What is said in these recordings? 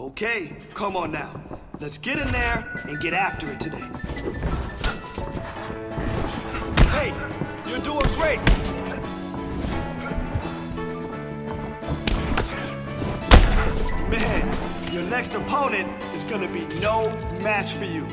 Okay, come on now. Let's get in there and get after it today. Hey, you're doing great. Man, your next opponent is gonna be no match for you.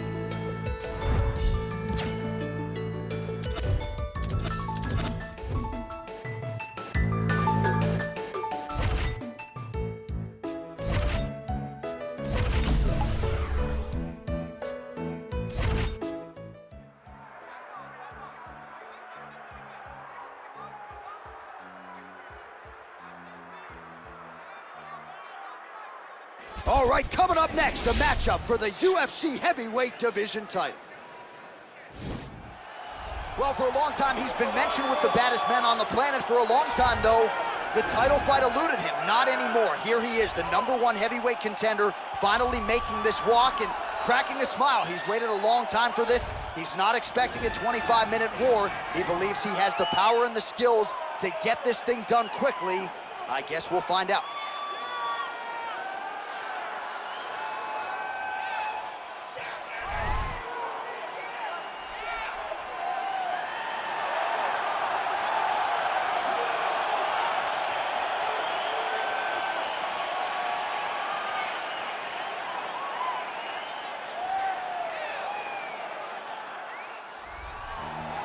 All right, coming up next, a matchup for the UFC heavyweight division title. Well, for a long time, he's been mentioned with the baddest men on the planet. For a long time, though, the title fight eluded him. Not anymore. Here he is, the #1 heavyweight contender, finally making this walk and cracking a smile. He's waited a long time for this. He's not expecting a 25-minute war. He believes he has the power and the skills to get this thing done quickly. I guess we'll find out.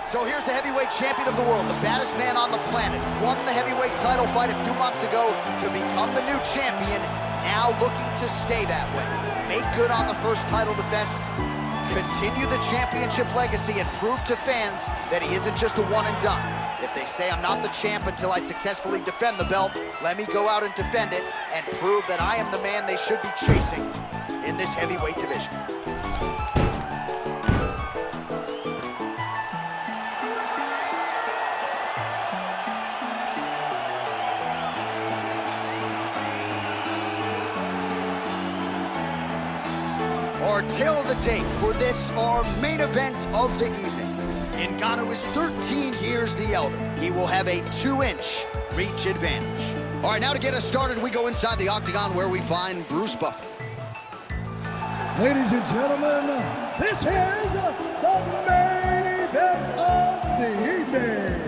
So here's the heavyweight champion of the world, the baddest man on the planet. Won the heavyweight title fight a few months ago to become the new champion, now looking to stay that way. Make good on the first title defense, continue the championship legacy, and prove to fans that he isn't just a one and done. If they say I'm not the champ until I successfully defend the belt, let me go out and defend it and prove that I am the man they should be chasing in this heavyweight division. Our tale of the tape for this, our main event of the evening. Ngannou is 13 years the elder. He will have a 2-inch reach advantage. All right, now to get us started, we go inside the octagon where we find Bruce Buffer. Ladies and gentlemen, this is the main event of the evening.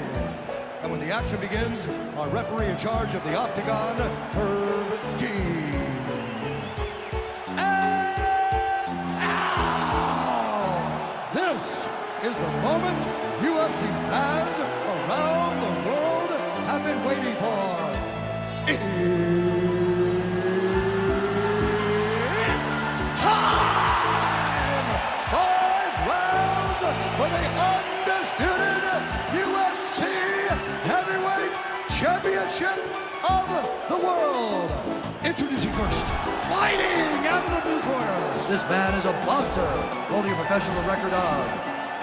And when the action begins, our referee in charge of the octagon, Herb Dean. This is the moment UFC fans around the world have been waiting for. It's time! 5 rounds for the undisputed UFC Heavyweight Championship of the world. Introducing first, fighting out of the blue corner. This man is a boxer, holding a professional record of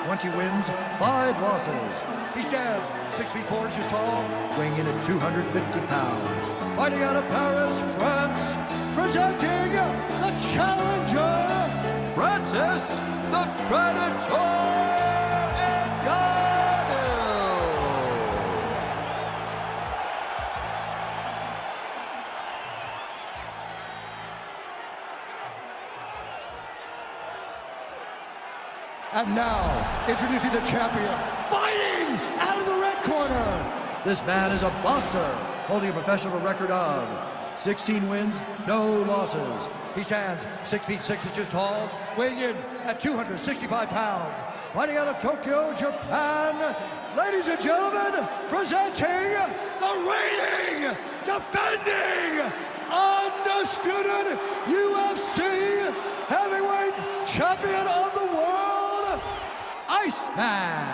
20 wins, 5 losses. He stands 6 feet 4 inches tall, weighing in at 250 pounds. Fighting out of Paris, France, presenting the challenger, Francis the Predator Ngannou. And now, introducing the champion, fighting out of the red corner. This man is a boxer, holding a professional record of 16 wins, no losses. He stands 6 feet 6 inches tall, weighing in at 265 pounds. Fighting out of Tokyo, Japan, ladies and gentlemen, presenting the reigning, defending, undisputed UFC heavyweight champion of the world, Iceman.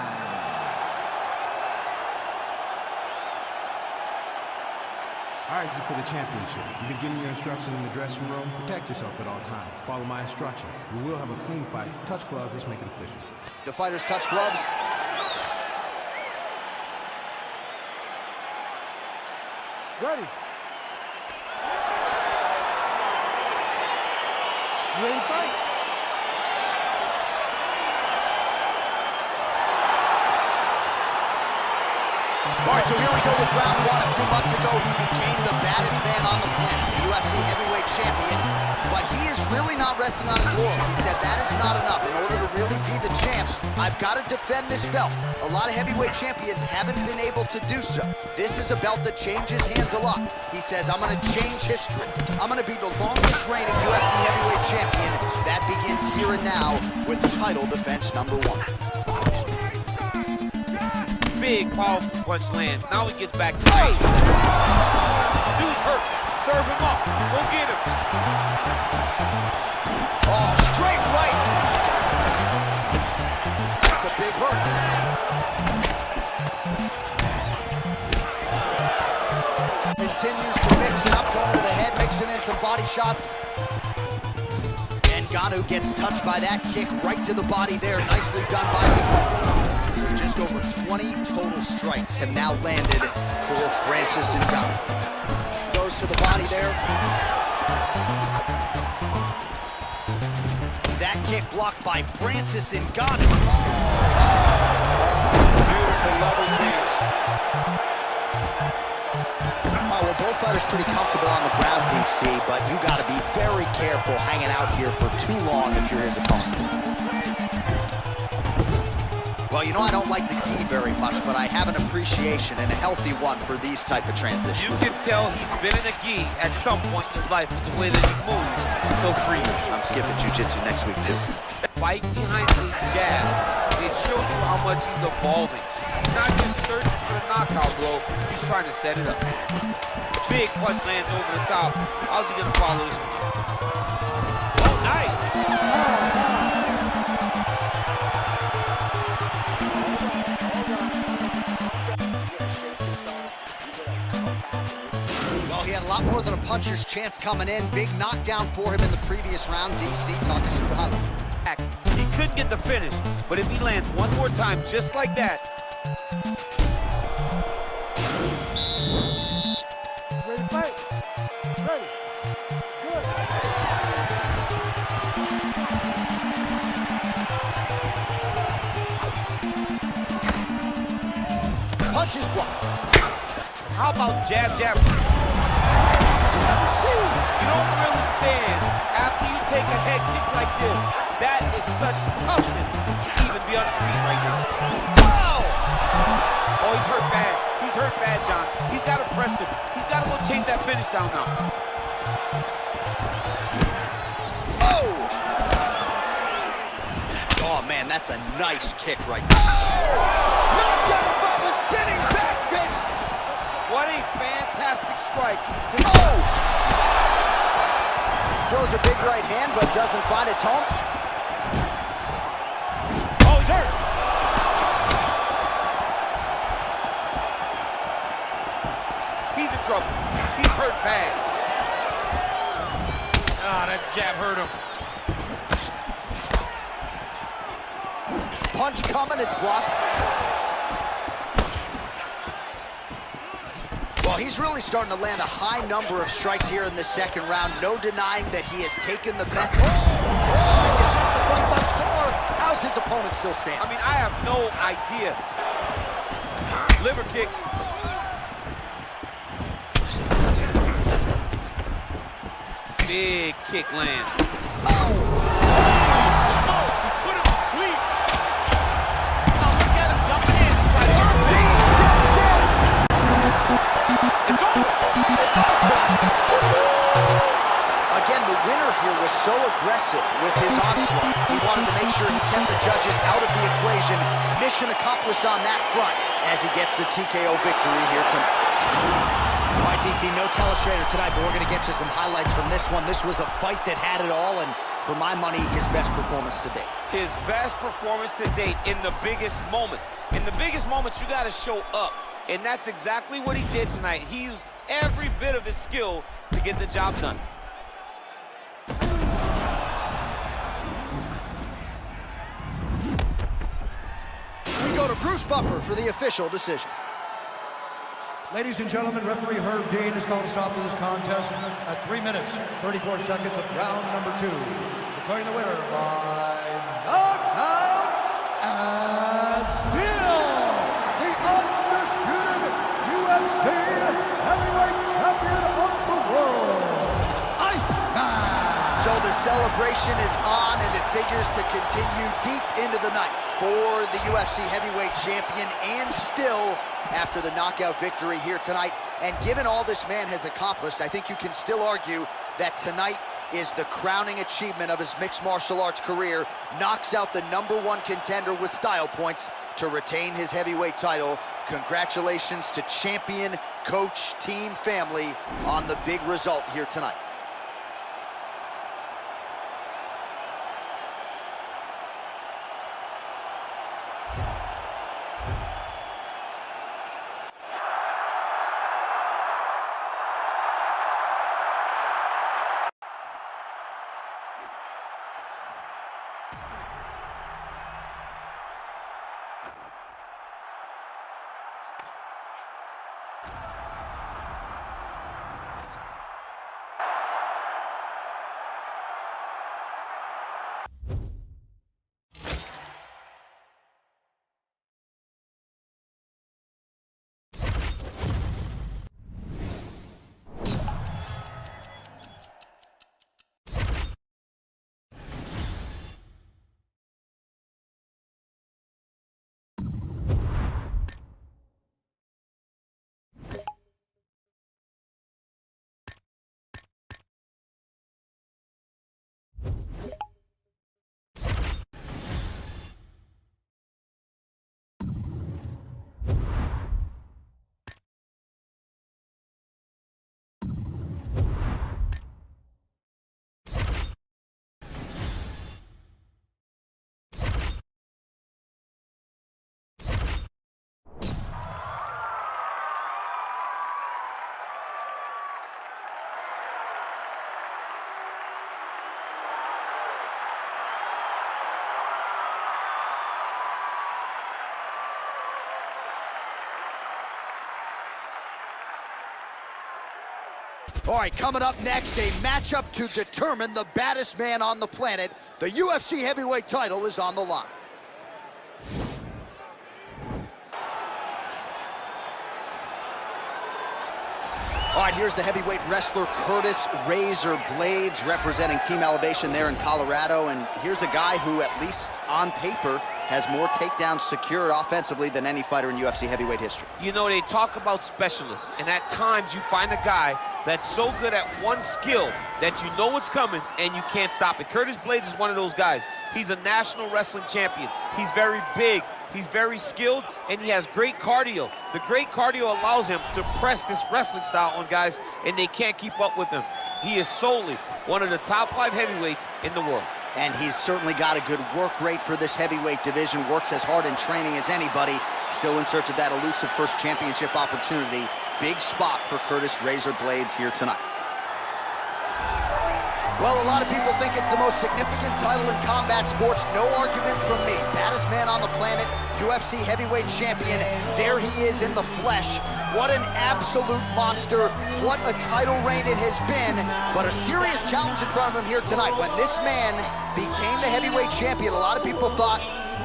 All right, this is for the championship. You begin your instructions in the dressing room. Protect yourself at all times. Follow my instructions. We will have a clean fight. Touch gloves. Let's make it official. The fighters touch gloves. Ready. You ready to fight? All right, so here we go with round 1. A few months ago, he became the baddest man on the planet, the UFC heavyweight champion, but he not resting on his laurels. He said that is not enough. In order to really be the champ, I've got to defend this belt. A lot of heavyweight champions haven't been able to do so. This is a belt that changes hands a lot. He says, I'm going to change history. I'm going to be the longest reigning UFC heavyweight champion. That begins here and now with title defense number 1. Big, powerful punch lands. Now he gets back to hey! Dude's hurt. Serve him up. Go get him. Oh, straight right. That's a big hook. Continues to mix it up, going to the head, mixing in some body shots. And Ngannou gets touched by that kick right to the body there. Nicely done by the opponent. So just over 20 total strikes have now landed for Francis Ngannou. Goes to the body there. That kick blocked by Francis Ngannou. Beautiful level change. Well, both fighters pretty comfortable on the ground, DC, but you got to be very careful hanging out here for too long if you're his opponent. Well, you know, I don't like the gi very much, but I have an appreciation and a healthy one for these type of transitions. You can tell he's been in a gi at some point in his life with the way that he moves so free. I'm skipping jiu-jitsu next week, too. Fight behind his jab. It shows you how much he's evolving. He's not just searching for the knockout blow, he's trying to set it up. Big punch lands over the top. How's he gonna follow this one? Oh, nice! Well, he had a lot more than a puncher's chance coming in. Big knockdown for him in the previous round. DC, talk us through the highlight. He couldn't get the finish, but if he lands one more time just like that. Ready to fight? Ready. Good. Punches blocked. How about jab, jab? You don't really stand after you take a head kick like this. That is such toughness to even be on his feet right now. Wow! Oh, he's hurt bad. He's hurt bad, John. He's got to press him. He's got to go chase that finish down now. Oh! Oh, man, that's a nice kick right there. Oh! Knocked down by the spinning back fist! What a fantastic strike. Oh! Throws a big right hand, but doesn't find its home. Oh, he's hurt. He's in trouble. He's hurt bad. Ah, that jab hurt him. Punch coming, it's blocked. Well, he's really starting to land a high number of strikes here in the second round. No denying that he has taken the message. Oh, you saw the fight thus far. How's his opponent still standing? I mean, I have no idea. Liver kick. Big kick lands. Oh! He put him to sleep. Now look at him jumping in. It's over. It's over. Again, the winner here was so aggressive with his onslaught. He wanted to make sure he kept the judges out of the equation. Mission accomplished on that front as he gets the TKO victory here tonight. All right, DC, no telestrator tonight, but we're going to get you some highlights from this one. This was a fight that had it all, and for my money, his best performance to date. His best performance to date in the biggest moment. In the biggest moments, you got to show up. And that's exactly what he did tonight. He used every bit of his skill to get the job done. We go to Bruce Buffer for the official decision. Ladies and gentlemen, referee Herb Dean has called a stop to this contest at 3 minutes, 34 seconds of round number 2. Declaring the winner by knockout and still the undisputed UFC heavyweight champion of the world, Iceman. So the celebration is on, and it figures to continue deep into the night for the UFC heavyweight champion, and still after the knockout victory here tonight. And given all this man has accomplished, I think you can still argue that tonight is the crowning achievement of his mixed martial arts career. Knocks out the #1 contender with style points to retain his heavyweight title. Congratulations to champion, coach, team, family on the big result here tonight. All right, coming up next, a matchup to determine the baddest man on the planet. The UFC heavyweight title is on the line. All right, here's the heavyweight wrestler Curtis Razor Blades representing Team Elevation there in Colorado. And here's a guy who, at least on paper, has more takedowns secured offensively than any fighter in UFC heavyweight history. You know, they talk about specialists, and at times you find a guy that's so good at one skill that you know what's coming and you can't stop it. Curtis Blades is one of those guys. He's a national wrestling champion. He's very big, he's very skilled, and he has great cardio. The great cardio allows him to press this wrestling style on guys, and they can't keep up with him. He is solely one of the top 5 heavyweights in the world. And he's certainly got a good work rate for this heavyweight division, works as hard in training as anybody, still in search of that elusive first championship opportunity. Big spot for Curtis Razor Blades here tonight. Well, a lot of people think it's the most significant title in combat sports. No argument from me. Baddest man on the planet, UFC heavyweight champion. There he is in the flesh. What an absolute monster. What a title reign it has been. But a serious challenge in front of him here tonight. When this man became the heavyweight champion, a lot of people thought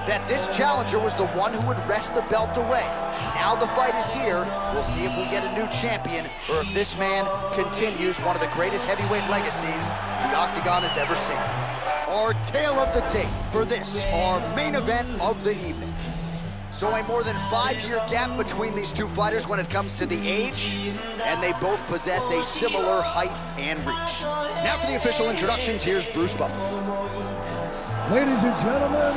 that this challenger was the one who would wrest the belt away. Now the fight is here. We'll see if we get a new champion or if this man continues one of the greatest heavyweight legacies the Octagon has ever seen. Our tale of the tape for this, our main event of the evening. So a more than 5-year gap between these two fighters when it comes to the age, and they both possess a similar height and reach. Now for the official introductions, here's Bruce Buffer. Ladies and gentlemen,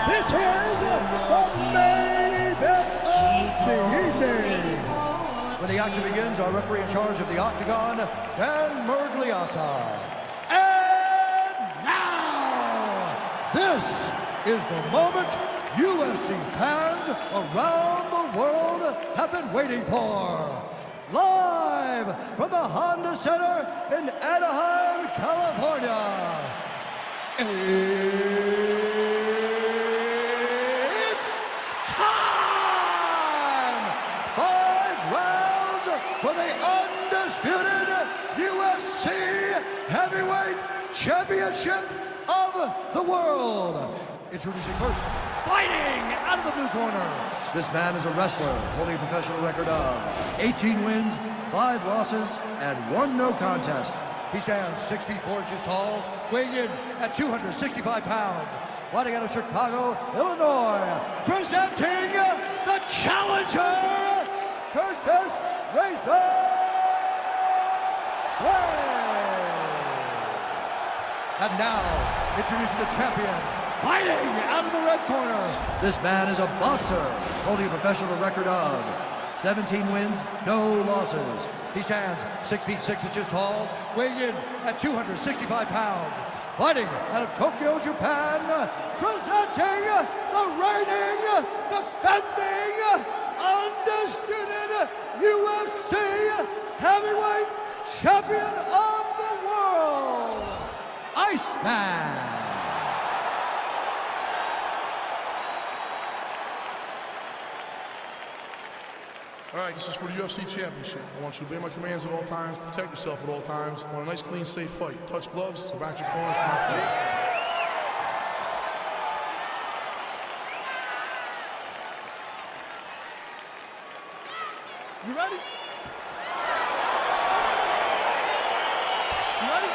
this is the main event of the evening. When the action begins, our referee in charge of the Octagon, Dan Mergliata. And now, this is the moment UFC fans around the world have been waiting for. Live from the Honda Center in Anaheim, California. It's time! 5 rounds for the undisputed UFC Heavyweight Championship of the world. Introducing first, fighting out of the blue corner. This man is a wrestler holding a professional record of 18 wins, 5 losses, and 1 no contest. He stands 6 feet 4 inches tall, weighing in at 265 pounds. Fighting out of Chicago, Illinois, presenting the challenger, Curtis Racer And now, introducing the champion, fighting out of the red corner. This man is a boxer, holding a professional record of 17 wins, no losses. He stands 6 feet 6 inches tall, weighing in at 265 pounds. Fighting out of Tokyo, Japan, presenting the reigning, defending, undisputed UFC heavyweight champion of the world, Iceman. All right, this is for the UFC Championship. I want you to obey my commands at all times, protect yourself at all times. I want a nice, clean, safe fight. Touch gloves, back your corners, come out fight. You ready? You ready?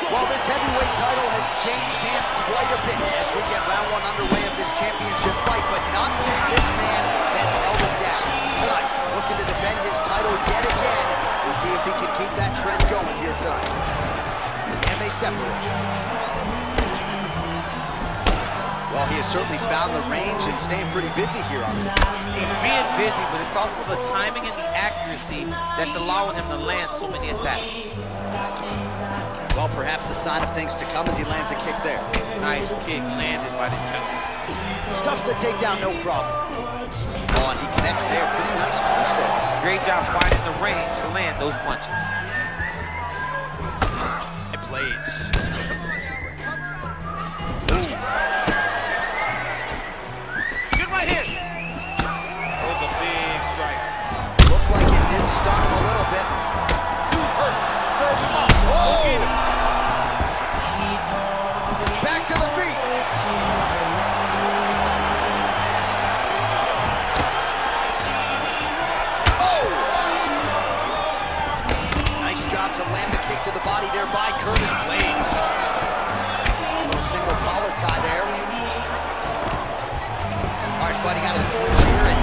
Well, this heavyweight title has changed hands quite a bit as we get round one underway of this championship fight, but not since this man has held it down. Tonight, looking to defend his title yet again. We'll see if he can keep that trend going here tonight. And they separate. Well, he has certainly found the range and staying pretty busy here on the pitch. He's being busy, but it's also the timing and the accuracy that's allowing him to land so many attacks. Well, perhaps a sign of things to come as he lands a kick there. Nice kick landed by the jump. Stuffs the takedown, no problem. Oh, and he connects there. Pretty nice punch there. Great job finding the range to land those punches. It blades. Good right here. Those are big strikes. Looked like it did stun him a little bit. Who's hurt? Serve him up. Oh! Back to the feet. Oh! Nice job to land the kick to the body there by Curtis Blades. Little single collar tie there. All right, fighting out of the clinch here, and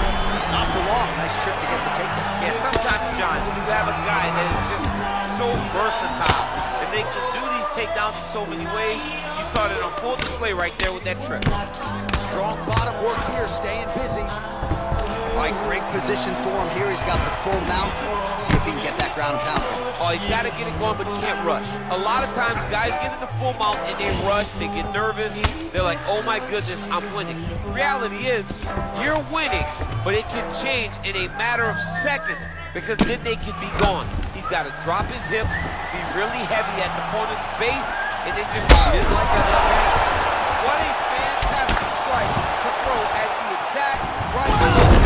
not for long. Nice trip to get the takedown. Yeah, sometimes, John, you have a guy that is just so versatile, and they can do these takedowns in so many ways. You saw that on full display right there with that trip. Strong bottom work here, staying busy. All right, great position for him here. He's got the full mount. See if he can get that ground and pound going. Oh, he's got to get it going, but he can't rush. A lot of times, guys get in the full mount and they rush, they get nervous. They're like, oh my goodness, I'm winning. The reality is, you're winning, but it can change in a matter of seconds because then they can be gone. He's got to drop his hips, be really heavy at the opponent's base, and then just hit like that left hand. What a fantastic strike to throw at the exact right moment.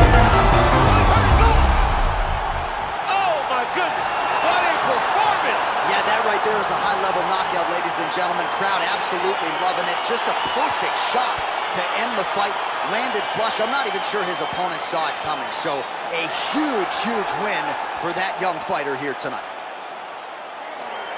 Oh my goodness, what a performance! Yeah, that right there is a high-level knockout, ladies and gentlemen. Crowd absolutely loving it. Just a perfect shot to end the fight. Landed flush. I'm not even sure his opponent saw it coming. So a huge, huge win for that young fighter here tonight.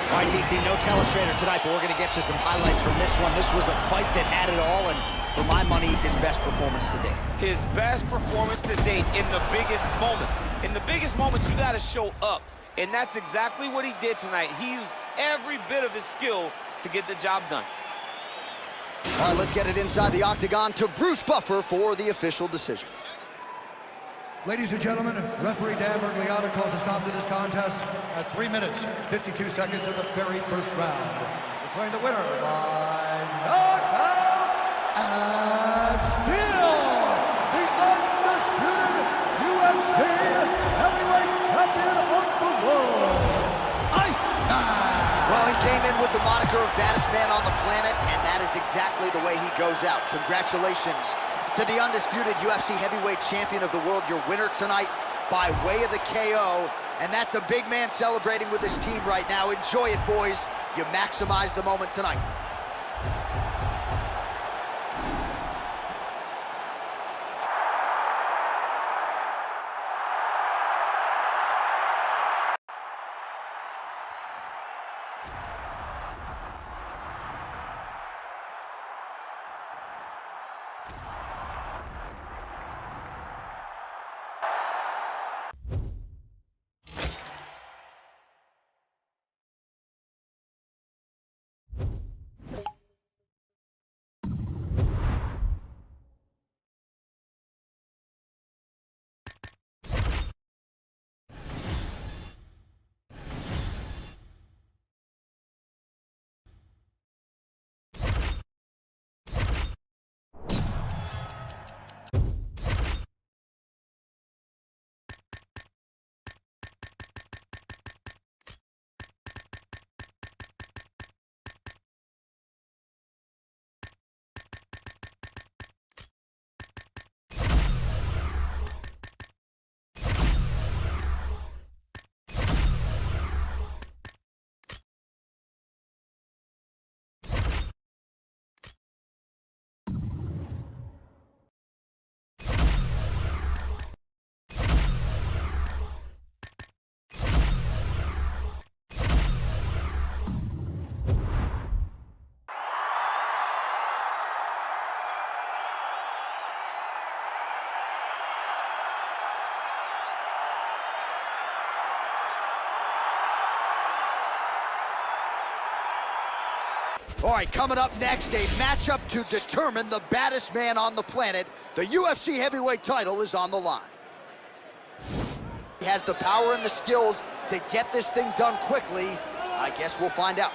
All right, DC, no telestrator tonight, but we're going to get you some highlights from this one. This was a fight that had it all, and for my money, his best performance to date. His best performance to date in the biggest moment. In the biggest moments, you got to show up, and that's exactly what he did tonight. He used every bit of his skill to get the job done. All right, let's get it inside the octagon to Bruce Buffer for the official decision. Ladies and gentlemen, referee Dan Bergliano calls a stop to this contest at 3 minutes, 52 seconds of the very first round. Declaring the winner by knockout and still the undisputed UFC heavyweight champion of the world, Iceman. Well, he came in with the moniker of baddest man on the planet, and that is exactly the way he goes out. Congratulations to the undisputed UFC heavyweight champion of the world, your winner tonight by way of the KO. And that's a big man celebrating with his team right now. Enjoy it, boys. You maximize the moment tonight. All right, coming up next, a matchup to determine the baddest man on the planet. The UFC heavyweight title is on the line. He has the power and the skills to get this thing done quickly. I guess we'll find out.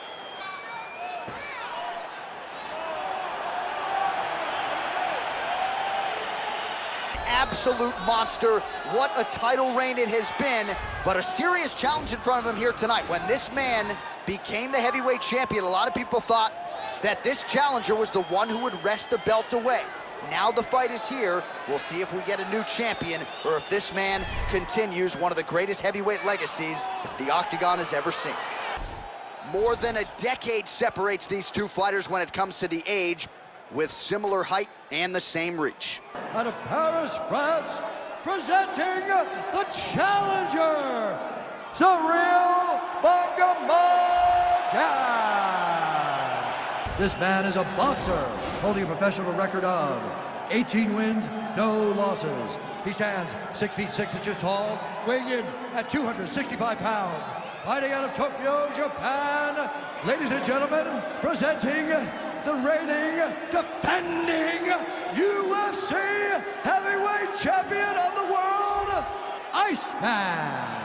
Absolute monster. What a title reign it has been, but a serious challenge in front of him here tonight. When this man became the heavyweight champion, a lot of people thought that this challenger was the one who would wrest the belt away. Now the fight is here. We'll see if we get a new champion or if this man continues one of the greatest heavyweight legacies the Octagon has ever seen. More than a decade separates these two fighters when it comes to the age, with similar height and the same reach. Out of Paris, France, presenting the challenger, Cyril Bangamanga. This man is a boxer, holding a professional record of 18 wins, no losses. He stands 6 feet 6 inches tall, weighing in at 265 pounds. Fighting out of Tokyo, Japan, ladies and gentlemen, presenting the reigning, defending UFC heavyweight champion of the world, Iceman.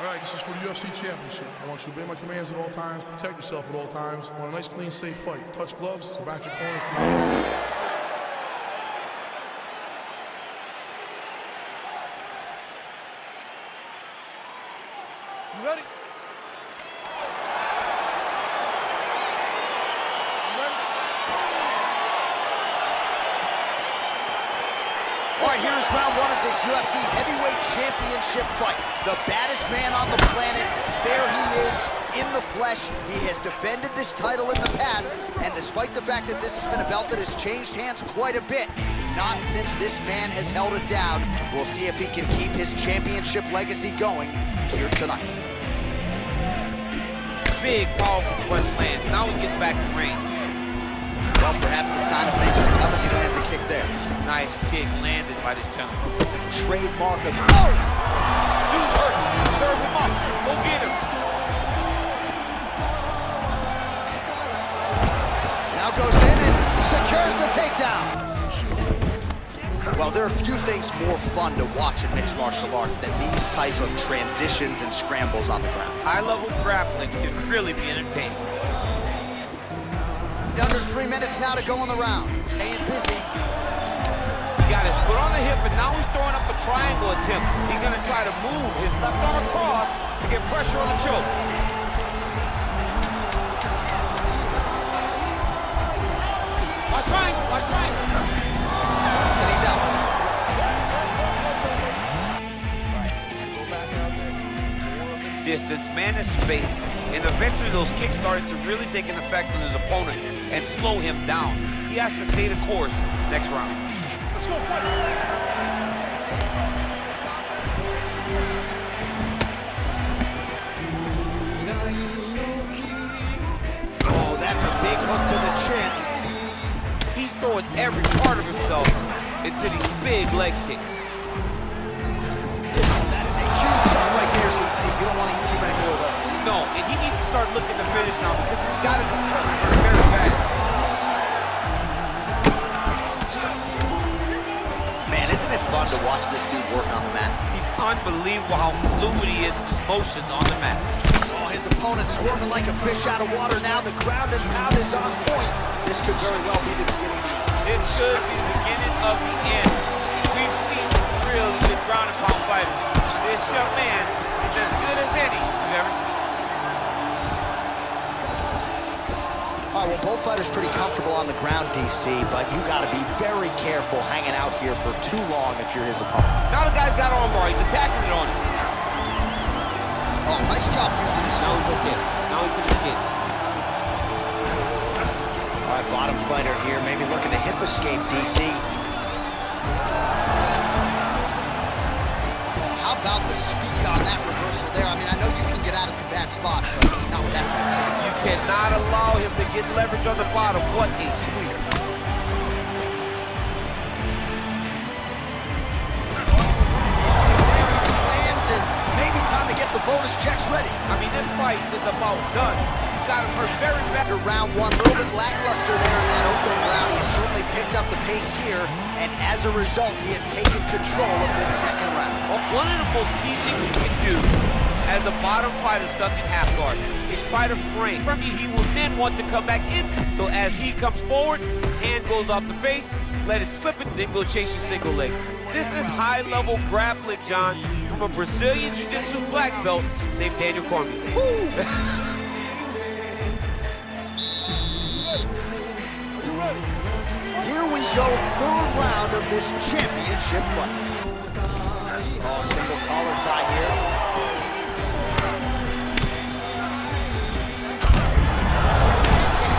All right, this is for the UFC Championship. I want you to obey my commands at all times, protect yourself at all times. I want a nice, clean, safe fight. Touch gloves, back your corners, come out. You ready? All right, here is round one of this UFC heavyweight championship fight. The baddest man on the planet, there he is in the flesh. He has defended this title in the past, and despite the fact that this has been a belt that has changed hands quite a bit, not since this man has held it down. We'll see if he can keep his championship legacy going here tonight. Big, powerful punch lands. Now he gets back in range. Well, perhaps a sign of things to come as he lands a kick there. Nice kick landed by this gentleman. Trademark of... Oh! Dude's hurt. Serve him up. Go get him. Now goes in and secures the takedown. Well, there are few things more fun to watch in mixed martial arts than these type of transitions and scrambles on the ground. High-level grappling can really be entertaining. Under 3 minutes now to go in the round. Staying busy. He got his foot on the hip, and now he's throwing up a triangle attempt. He's gonna try to move his left arm across to get pressure on the choke. Watch triangle, watch triangle. And he's out. Distance, man his space, and eventually those kicks started to really take an effect on his opponent and slow him down. He has to stay the course next round. Let's go fight. Oh, that's a big hook to the chin. He's throwing every part of himself into these big leg kicks. That is a huge shot right there, DC. You don't want to eat too many more of those. No, and he needs to start looking to finish now because he's got his opponent hurt very bad. Man, isn't it fun to watch this dude work on the mat? He's unbelievable how fluid he is in his motions on the mat. Oh, his opponent squirming like a fish out of water now. The ground and pound is on point. This could very well be the beginning of the end. This could be the beginning of the end. We've seen really good ground and pound fighters. This young man is as good as any you've ever seen. All right, well, both fighters pretty comfortable on the ground, DC, but you got to be very careful hanging out here for too long if you're his opponent. Now the guy's got armbar. He's attacking it on him. Oh, nice job using his Now he's okay. Now he can escape. All right, bottom fighter here, maybe looking to hip escape, DC. How about the speed on that reversal there? I mean, I know you can get out of some bad spots, but not with that type of speed. You cannot allow him to get leverage on the bottom. What a sweeper. Lands, and maybe time to get the the bonus checks ready. I mean, this fight is about done. He's got him hurt very bad. After round one, a little bit lackluster there in that opening round. He has certainly picked up the pace here, and as a result, he has taken control of this second round. One of the most key things you can do as a bottom fighter stuck in half guard is try to frame. From he will then want to come back into. So as he comes forward, hand goes off the face, let it slip it, then go chase your single leg. This is high-level grappling, John, from a Brazilian jiu-jitsu black belt named Daniel Cormier. Here we go, third round of this championship fight. Oh, single collar tie here.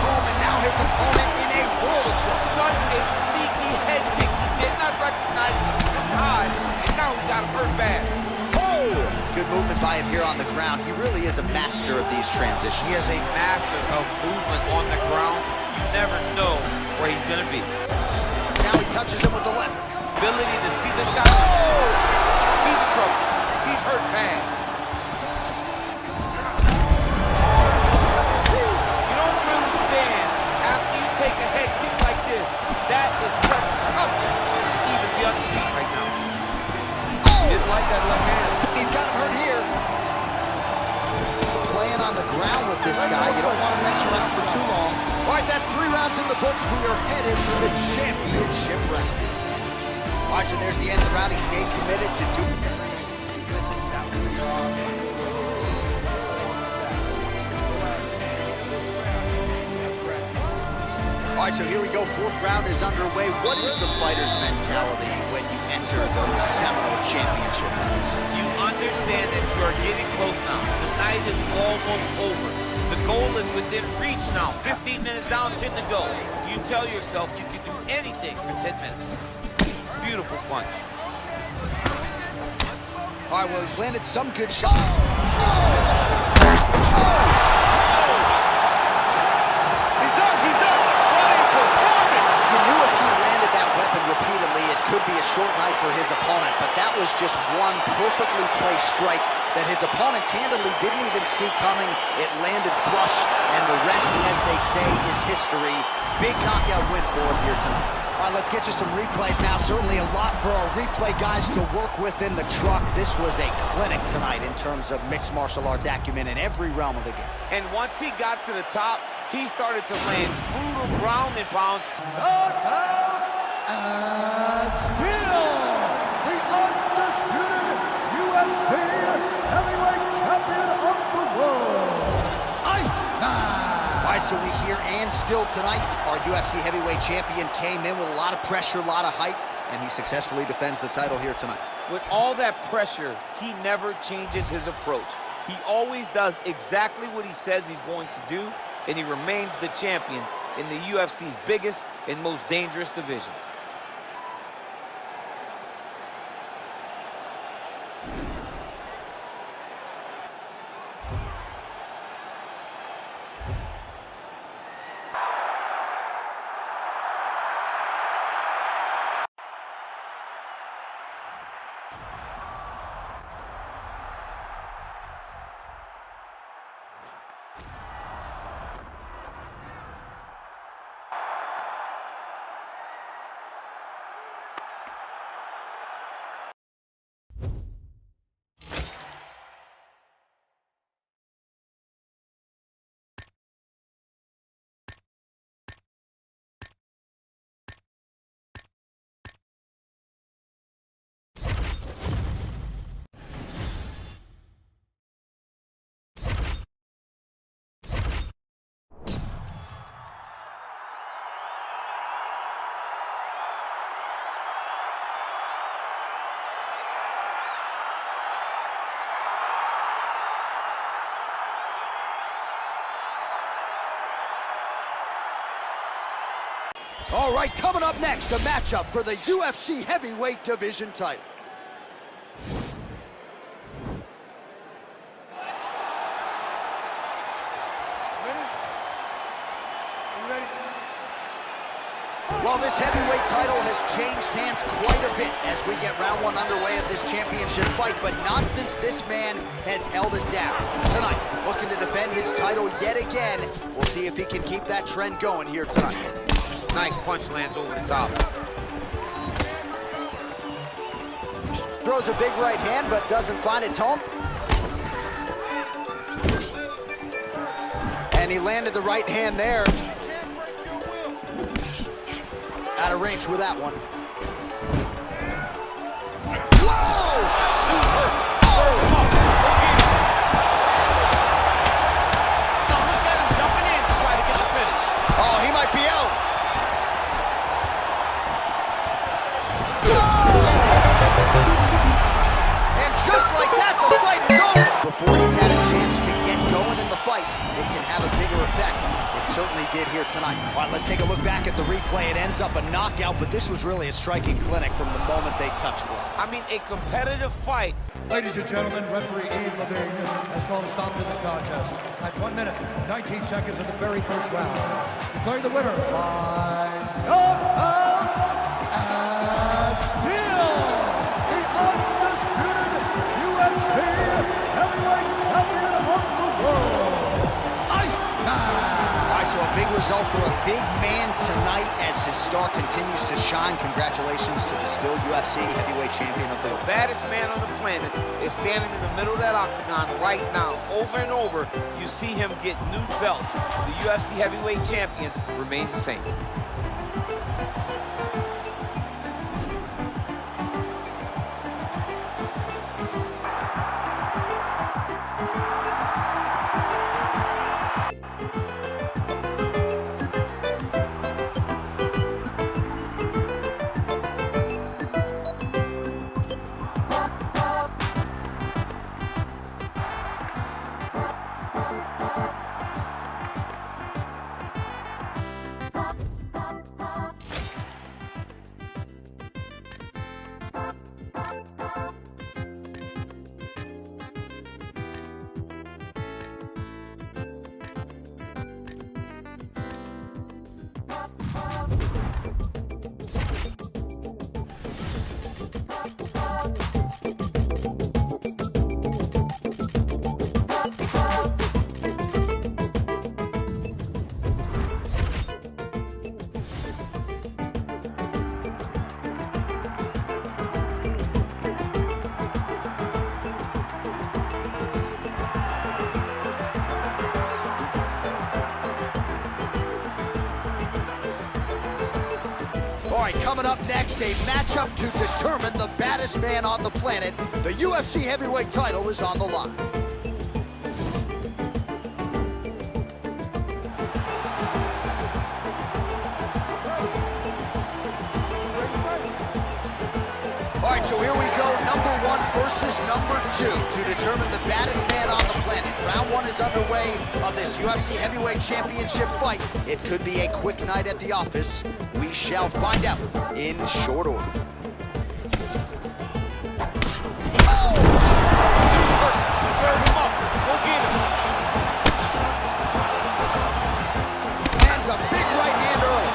Home, and now his opponent in a world of trouble. Such a sneaky head kick. He did not recognize the high, and now he's got him hurt bad. Oh! Good movement by him here on the ground. He really is a master of these transitions. He is a master of movement on the ground. You never know where he's going to be. Now he touches him with the left. Ability to see the shot. Oh! He's in trouble. He's hurt bad. You don't really stand after you take a head kick like this. That is such toughness to even be on his feet right now. Oh! Just like that left hand. He's got him hurt here. Playing on the ground with this guy. You don't want to mess around for too long. All right, that's 3 rounds in the books. We are headed to the championship rounds. All right, so there's the end of the round. He stayed committed to do. All right, so here we go. 4th round is underway. What is the fighter's mentality when you enter those seminal championship rounds? You understand that you are getting close now. The night is almost over. The goal is within reach now. 15 minutes down, 10 to go. You tell yourself you can do anything for 10 minutes. Beautiful punch. All right, well, he's landed some good shots. He's done. He's done. What a performance. You knew if he landed that weapon repeatedly, it could be a short night for his opponent, but that was just one perfectly placed strike that his opponent candidly didn't even see coming. It landed flush, and the rest, as they say, is history. Big knockout win for him here tonight. All right, let's get you some replays now. Certainly a lot for our replay guys to work with in the truck. This was a clinic tonight in terms of mixed martial arts acumen in every realm of the game. And once he got to the top, he started to land brutal ground and pound. Knockout, and still the undisputed UFC heavyweight champion of the world, Iceman. All right, so we hear and still tonight, our UFC heavyweight champion came in with a lot of pressure, a lot of hype, and he successfully defends the title here tonight. With all that pressure, he never changes his approach. He always does exactly what he says he's going to do, and he remains the champion in the UFC's biggest and most dangerous division. All right, coming up next, a matchup for the UFC heavyweight division title. Well, this heavyweight title has changed hands quite a bit as we get round one underway of this championship fight, but not since this man has held it down. Tonight, looking to defend his title yet again. We'll see if he can keep that trend going here tonight. Nice punch lands over the top. Throws a big right hand, but doesn't find its home. And he landed the right hand there. Out of range with that one. Whoa! Now look at him jumping in to try to get the finish. Oh, he might be out. And just like that, the fight is over. Before he's had a chance to get going in the fight, it can have a bigger effect. It certainly did here tonight. All right, let's take a look back at the replay. It ends up a knockout, but this was really a striking clinic from the moment they touched glove. I mean, a competitive fight. Ladies and gentlemen, referee Yves Levine has called a stop to this contest at 1 minute, 19 seconds of the very first round. Declaring the winner by knockout and still the undisputed UFC heavyweight champion of the world, Iceman. So a big result for a big man tonight as his star continues to shine. Congratulations to the still UFC heavyweight champion of the world. The baddest man on the planet is standing in the middle of that octagon right now. Over and over, you see him get new belts. The UFC heavyweight champion remains the same. All right, coming up next, a matchup to determine the baddest man on the planet. The UFC heavyweight title is on the line. All right, so here we go, number one versus number two to determine the baddest man on the planet. Round one is underway of this UFC heavyweight championship fight. It could be a quick night at the office. We shall find out in short order. Oh! Serve him up. Go get him. Lands a big right hand early.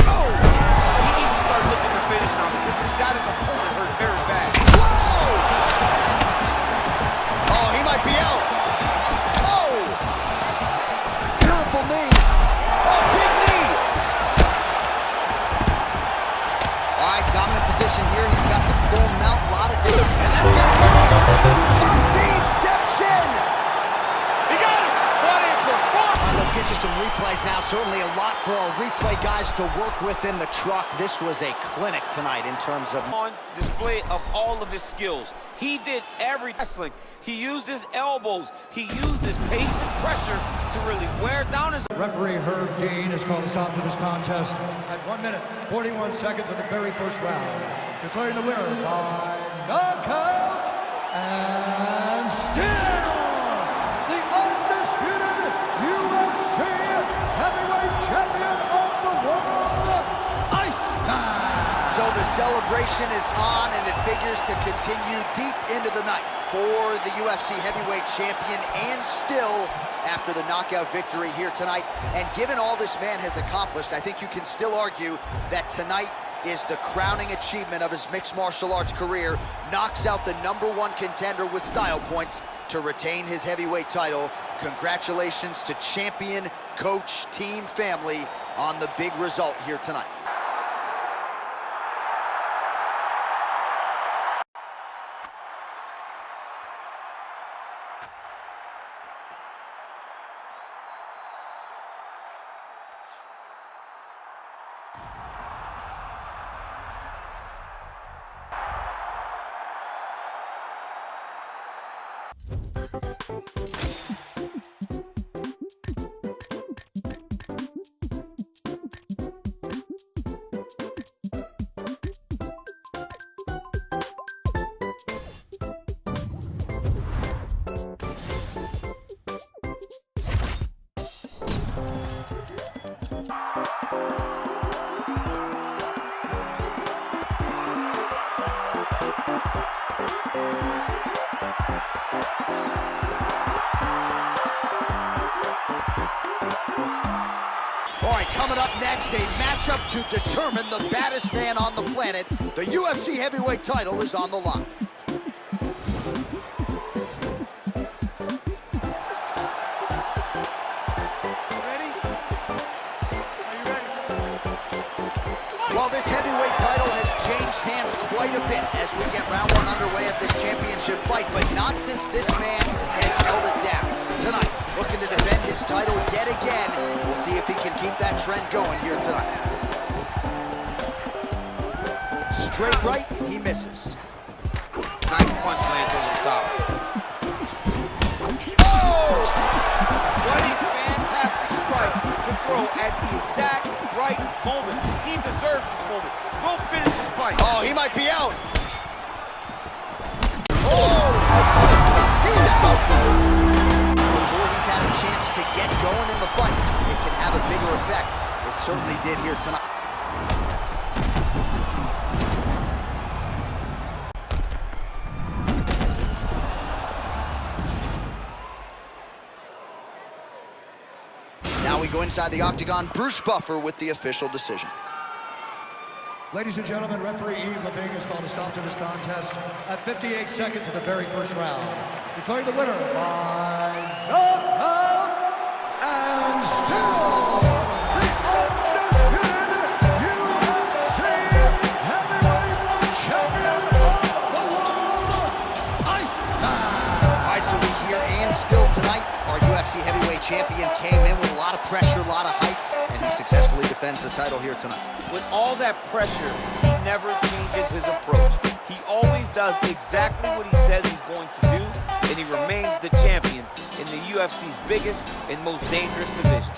Oh! He needs to start looking to finish now because he's got his opponent hurt very bad. Whoa! Oh, he might be out. Oh! Beautiful knee. Oh, big knee. All right, dominant position here. He's got the full mount, a lot of different. And that's gonna hurt. Dean steps in. He got him. What a performance. All right, let's get you some replays now. Certainly a lot for our replay guys to work with in the truck. This was a clinic tonight in terms of On display of all of his skills. He did every wrestling. He used his elbows. He used his pace and pressure to really wear down his... Referee Herb Dean has called a stop to this contest at 1 minute, 41 seconds of the very first round. Declaring the winner by knockout and still the undisputed UFC heavyweight champion of the world, Iceman. So the celebration is on, and it figures to continue deep into the night. for the UFC heavyweight champion, and still after the knockout victory here tonight. And given all this man has accomplished, I think you can still argue that tonight is the crowning achievement of his mixed martial arts career. Knocks out the #1 contender with style points to retain his heavyweight title. Congratulations to champion, coach, team, family on the big result here tonight. All right, coming up next, a matchup to determine the baddest man on the planet. The UFC heavyweight title is on the line. Well, this heavyweight title has changed hands quite a bit as we get round one underway of this championship fight, but not since this man has held it down. Tonight, looking to defend his title yet again. We'll see if he can keep that trend going here tonight. Straight right, he misses. Nice punch lands over the top. Oh! What a fantastic strike to throw at the exact right moment. He deserves this moment. Go finish his fight. Oh, he might be out. Oh! He's out! Before he's had a chance to get going in the fight, it can have a bigger effect. It certainly did here tonight. Now we go inside the octagon. Bruce Buffer with the official decision. Ladies and gentlemen, referee Yves Leving has called a stop to this contest at 58 seconds of the very first round. Declaring the winner by knockout and still the undisputed UFC heavyweight champion of the world, Iceman. All right, so we hear and still tonight, our UFC heavyweight champion came in with a lot of pressure, a lot of hype, and he successfully defends the title here tonight. With all that pressure, he never changes his approach. He always does exactly what he says he's going to do, and he remains the champion in the UFC's biggest and most dangerous division.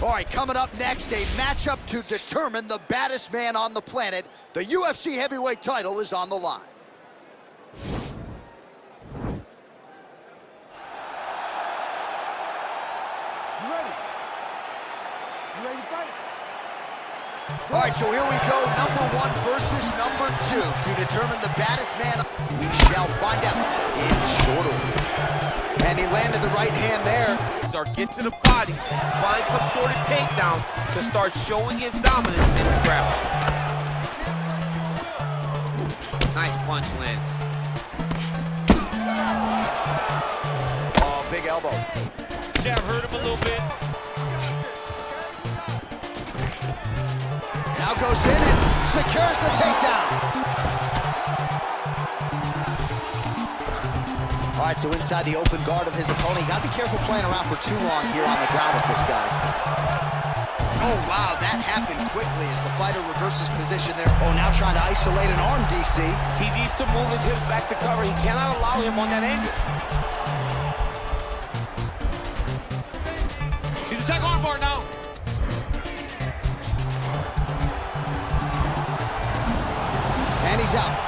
All right, coming up next, a matchup to determine the baddest man on the planet. The UFC heavyweight title is on the line. All right, so here we go, number 1 versus number 2 to determine the baddest man. We shall find out in short order. And he landed the right hand there. Start get to the body, find some sort of takedown to start showing his dominance in the grappling. Nice punch lands. Oh, big elbow. Jab hurt him a little bit. Now goes in and secures the takedown. All right, so inside the open guard of his opponent. You gotta be careful playing around for too long here on the ground with this guy. Oh, wow, that happened quickly as the fighter reverses position there. Oh, now trying to isolate an arm, DC. He needs to move his hips back to cover. He cannot allow him on that angle. He's attack arm bar now. And he's out.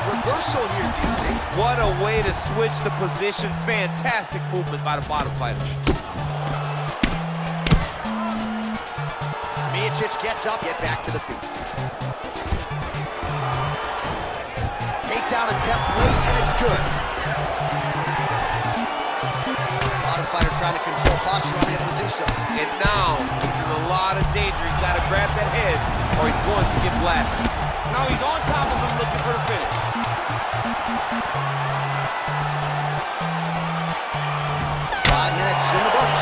Reversal here, DC. What a way to switch the position. Fantastic movement by the bottom fighter. Miocic gets up, get back to the feet. Takedown attempt late, and it's good. Bottom fighter trying to control posture, unable to do so. And now he's in a lot of danger. He's got to grab that head or he's going to get blasted. Now he's on top of him looking for the finish. 5 minutes in the books.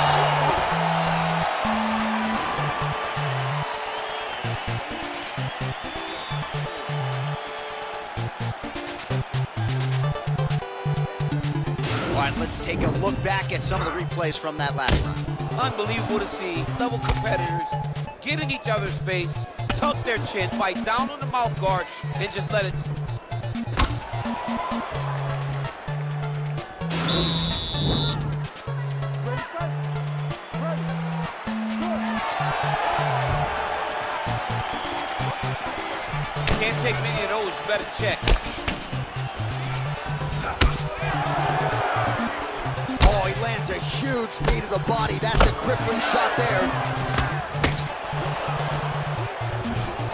All right, let's take a look back at some of the replays from that last round. Unbelievable to see level competitors get in each other's face, tuck their chin, fight down on the mouth guards, and just let it. Can't take many of those, you better check. Oh, he lands a huge knee to the body. That's a crippling shot there.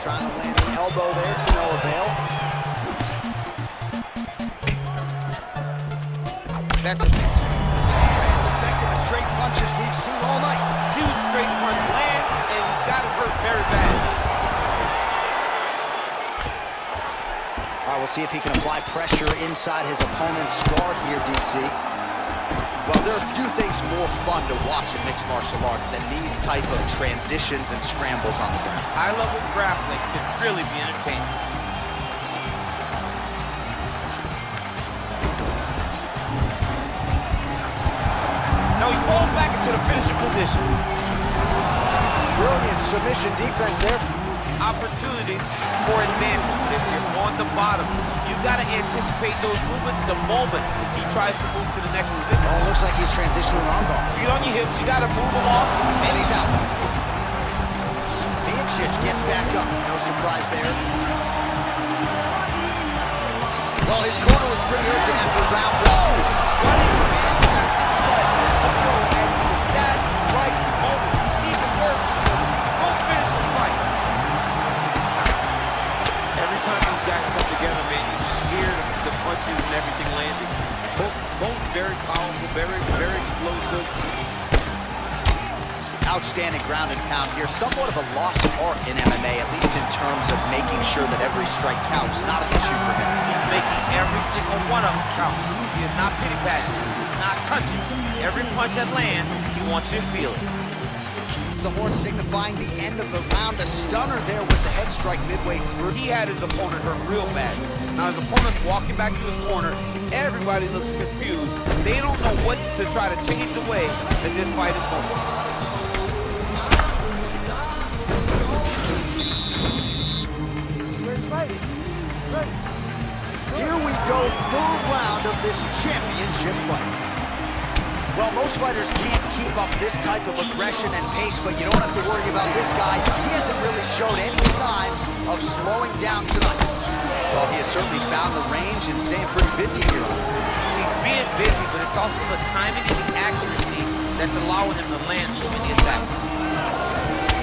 Trying to land the elbow there to no avail. That's as effective as straight punches we've seen all night. huge straight punch land, and he's got him hurt very bad. All right, we'll see if he can apply pressure inside his opponent's guard here, DC. Well, there are few things more fun to watch in mixed martial arts than these type of transitions and scrambles on the ground. High-level grappling can really be entertaining. Now he falls back into the finishing position. Brilliant submission defense there. Opportunities for advancement if you're on the bottom. You've got to anticipate those movements the moment he tries to move to the next position. Oh, looks like he's transitioning an armbar. Feet on your hips, you got to move them off. And he's out. Miocic gets back up. No surprise there. Well, his corner was pretty urgent after round one. Running fantastic strike. At the exact right moment. Even worse, both finish the fight. Every time these guys come together, man, you just hear the punches and everything landing. Both very powerful, very explosive. Outstanding ground and pound here. Somewhat of a lost art in MMA, at least in terms of making sure that every strike counts. Not an issue for him. He's making every single one of them count. He is not pity patting. He's not touching. Every punch that lands, he wants you to feel it. The horn signifying the end of the round. A stunner there with the head strike midway through. He had his opponent hurt real bad. Now his opponent's walking back to his corner. Everybody looks confused. They don't know what to try to change the way that this fight is going. Here we go, third round of this championship fight. Well, most fighters can't keep up this type of aggression and pace, but you don't have to worry about this guy. He hasn't really showed any signs of slowing down tonight. Well, he has certainly found the range and staying pretty busy here. He's being busy, but it's also the timing and the accuracy that's allowing him to land so many attacks.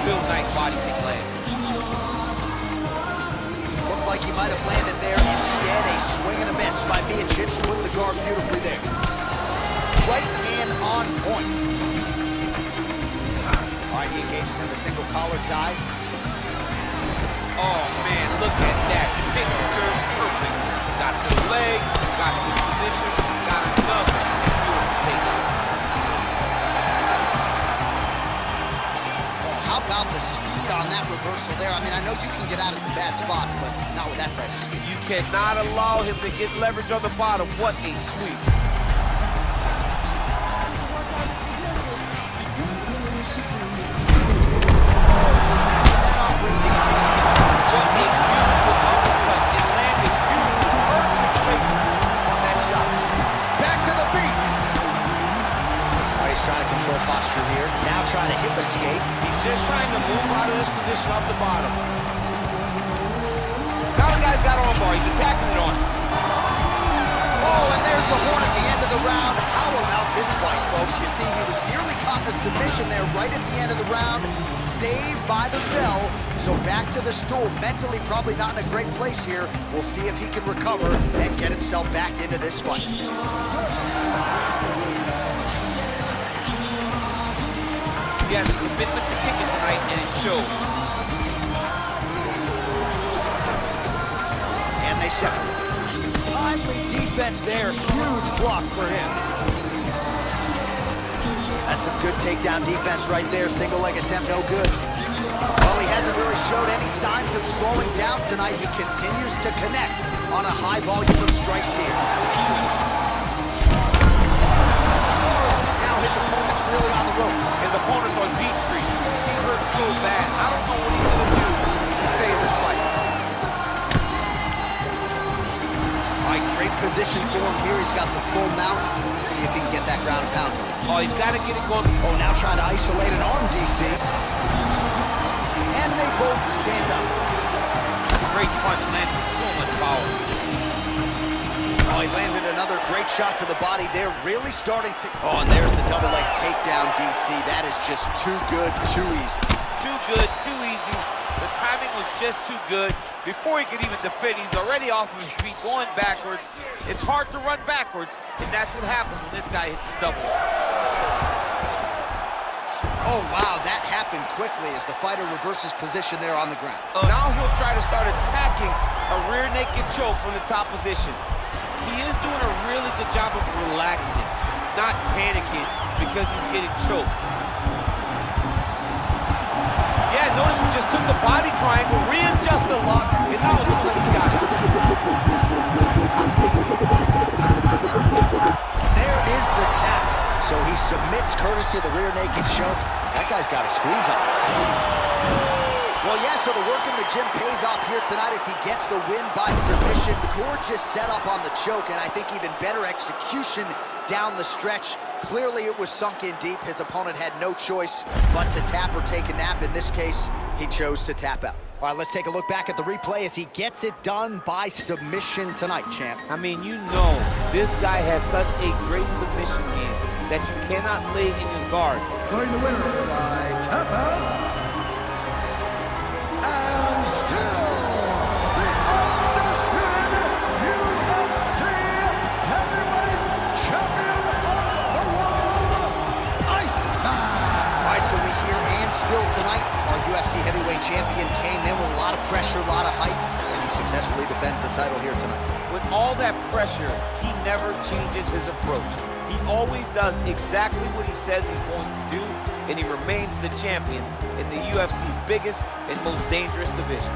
Real nice body kick land. Looked like he might have landed there. Instead, a swing and a miss by Miocic. Split the guard beautifully there. Right hand on point. All right, he engages in the single collar tie. Oh, man, look at that. Picture perfect. Got to the leg, got to the position, got another beautiful takedown. Oh, how about the speed on that reversal there? I mean, I know you can get out of some bad spots, but not with that type of speed. You cannot allow him to get leverage on the bottom. What a sweep. Posture here. Now trying to hip escape. He's just trying to move out of this position off the bottom. Now the guy's got armbar. He's attacking it on him. Oh, and there's the horn at the end of the round. How about this fight, folks? You see, he was nearly caught in a submission there right at the end of the round. Saved by the bell. So back to the stool. Mentally probably not in a great place here. We'll see if he can recover and get himself back into this fight. He has a commitment to kicking tonight, and it shows. And they separate. Timely defense there. Huge block for him. That's some good takedown defense right there. Single leg attempt, no good. Well, he hasn't really showed any signs of slowing down tonight. He continues to connect on a high volume of strikes here. Now his opponent's really on the ropes. His opponent's on Beat Street. He's hurt so bad. I don't know what he's going to do to stay in this fight. All right, great position for him here. He's got the full mount. See if he can get that ground and pound. Oh, he's got to get it going. Oh, now trying to isolate an arm, DC. And they both stand up. Great punch landed with so much power. Oh, he landed another great shot to the body there. Really starting to... Oh, and there's the double leg takedown, DC. That is just too good, too easy. Too good, too easy. The timing was just too good. Before he could even defend, he's already off of his feet, going backwards. It's hard to run backwards, and that's what happens when this guy hits his double. Oh, wow, that happened quickly as the fighter reverses position there on the ground. Now he'll try to start attacking a rear naked choke from the top position. He is doing a really good job of relaxing, not panicking because he's getting choked. Yeah, notice he just took the body triangle, readjusted a lot, and now it looks like he's got it. There is the tap. So he submits courtesy of the rear naked choke. That guy's got a squeeze on. Well, yeah, so the work in the gym pays off here tonight as he gets the win by submission. Gorgeous setup on the choke, and I think even better execution down the stretch. Clearly, it was sunk in deep. His opponent had no choice but to tap or take a nap. In this case, he chose to tap out. All right, let's take a look back at the replay as he gets it done by submission tonight, champ. I mean, you know, this guy has such a great submission game that you cannot lay in his guard. Going the winner by tap out. And still, the undisputed UFC heavyweight champion of the world, Iceman. All right, so we hear and still tonight, our UFC heavyweight champion came in with a lot of pressure, a lot of hype, and he successfully defends the title here tonight. With all that pressure, he never changes his approach. He always does exactly what he says he's going to do, and he remains the champion in the UFC's biggest and most dangerous division.